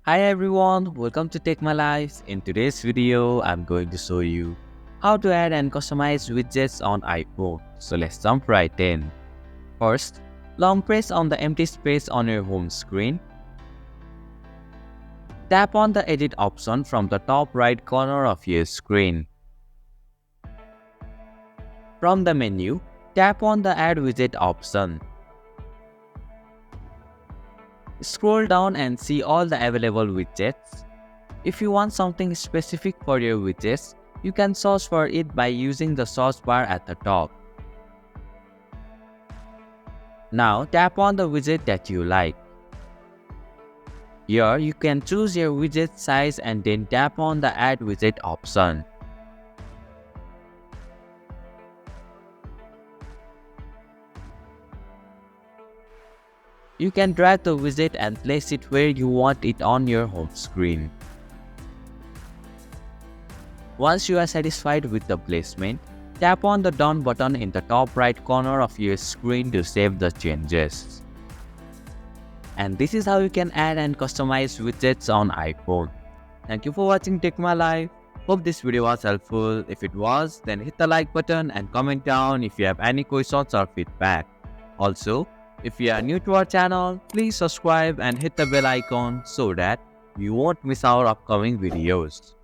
Hi everyone, welcome to Take My Life. In today's video, I'm going to show you how to add and customize widgets on iPhone. So let's jump right in. First, long press on the empty space on your home screen. Tap on the edit option from the top right corner of your screen. From the menu, tap on the Add Widget option. Scroll down and see all the available widgets. If you want something specific for your widgets, you can search for it by using the search bar at the top. Now tap on the widget that you like. Here you can choose your widget size and then tap on the Add Widget option. You can drag the widget and place it where you want it on your home screen. Once you are satisfied with the placement, tap on the Done button in the top right corner of your screen to save the changes. And this is how you can add and customize widgets on iPhone. Thank you for watching Take My Life. Hope this video was helpful. If it was, then hit the like button and comment down if you have any questions or feedback. Also, if you are new to our channel, please subscribe and hit the bell icon so that you won't miss our upcoming videos.